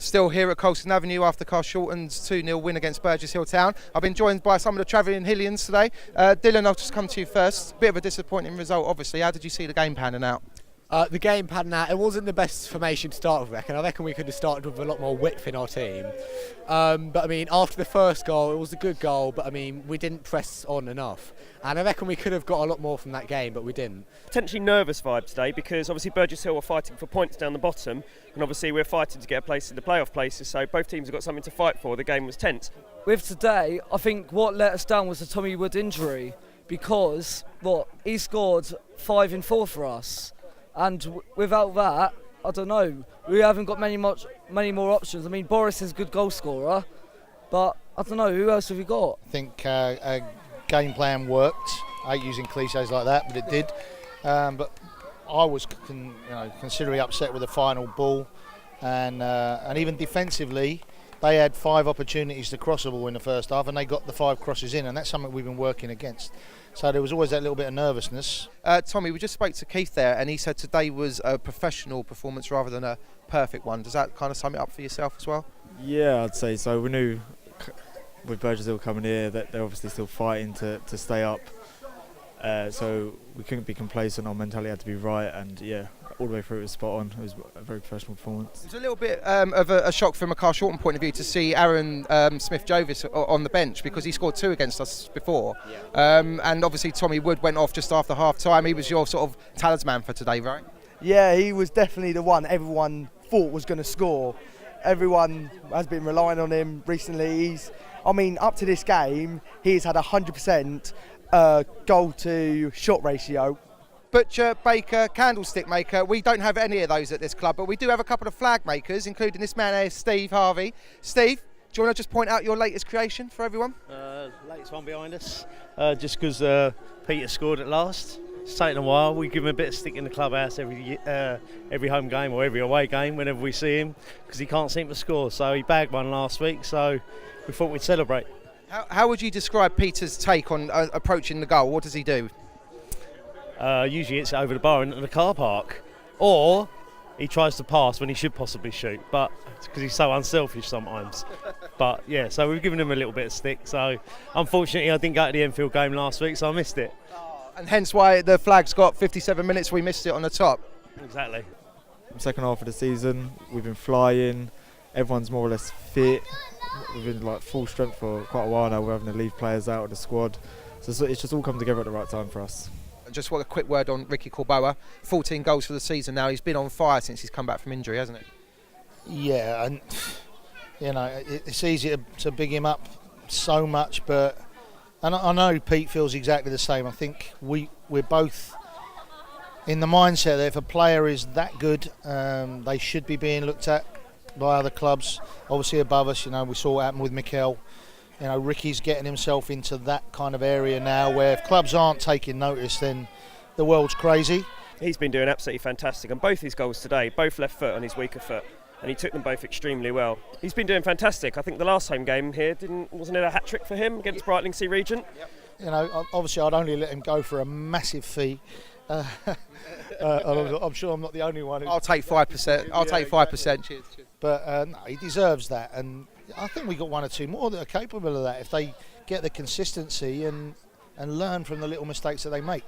Still here at Carshalton Avenue after Carshalton's 2-0 win against Burgess Hill Town. I've been joined by some of the travelling Hillians today. Dylan, I'll just come to you first. Bit of a disappointing result, obviously. How did you see the game panning out? The game panning out, it wasn't the best formation to start with, I reckon. I reckon we could have started with a lot more width in our team. But I mean, after the first goal, it was a good goal, but I mean, we didn't press on enough. And I reckon we could have got a lot more from that game, but we didn't. Potentially nervous vibe today because obviously Burgess Hill are fighting for points down the bottom, and obviously we're fighting to get a place in the playoff places, so both teams have got something to fight for. The game was tense. With today, I think what let us down was the Tommy Wood injury, because he scored 5 in 4 for us. And without that, I don't know, we haven't got many more options. I mean, Boris is a good goal scorer, but I don't know, who else have we got? I think game plan worked. I hate using cliches like that, but it did. But I was considerably upset with the final ball, and even defensively, they had 5 opportunities to cross the ball in the first half, and they got the 5 crosses in, and that's something we've been working against. So there was always that little bit of nervousness. Tommy, we just spoke to Keith there, and he said today was a professional performance rather than a perfect one. Does that kind of sum it up for yourself as well? Yeah, I'd say so. We knew with Burgess Hill coming here that they're obviously still fighting to stay up. So we couldn't be complacent. Our mentality had to be right, and yeah, all the way through it was spot on. It was a very professional performance. It was a little bit of a shock from a Carshalton point of view to see Aaron Smith-Jovis on the bench, because he scored 2 against us before. Yeah. And obviously Tommy Wood went off just after half time. He was your sort of talisman for today, right? Yeah, he was definitely the one everyone thought was going to score. Everyone has been relying on him recently. Up to this game, he's had 100% goal to shot ratio. Butcher, baker, candlestick maker, we don't have any of those at this club, but we do have a couple of flag makers, including this man here, Steve Harvey. Steve, do you want to just point out your latest creation for everyone? Latest one behind us, just because Peter scored at last. It's taken a while. We give him a bit of stick in the clubhouse every home game or every away game whenever we see him, because he can't seem to score. So he bagged one last week, so we thought we'd celebrate. How would you describe Peter's take on approaching the goal? What does he do? Usually it's over the bar into the car park, or he tries to pass when he should possibly shoot, but because he's so unselfish sometimes. But yeah, so we've given him a little bit of stick. So unfortunately I didn't go to the Enfield game last week, so I missed it. And hence why the flag's got 57 minutes, we missed it on the top. Exactly. Second half of the season, we've been flying, everyone's more or less fit. We've been like full strength for quite a while now. We're having to leave players out of the squad, so it's just all come together at the right time for us. Just a quick word on Ricky Corboa. 14 goals for the season now. He's been on fire since he's come back from injury, hasn't he? Yeah, and it's easy to big him up so much, but I know Pete feels exactly the same. I think we're both in the mindset that if a player is that good, they should be being looked at by other clubs, obviously above us. We saw what happened with Mikel. Ricky's getting himself into that kind of area now where if clubs aren't taking notice, then the world's crazy. He's been doing absolutely fantastic, and both his goals today, both left foot on his weaker foot, and he took them both extremely well. He's been doing fantastic. I think the last home game here wasn't it a hat-trick for him against Brightlingsea Regent? Yep. Obviously I'd only let him go for a massive fee. I'm sure I'm not the only one. I'll take 5%. I'll take 5%. Cheers. But no, he deserves that, and I think we got 1 or 2 more that are capable of that if they get the consistency and learn from the little mistakes that they make.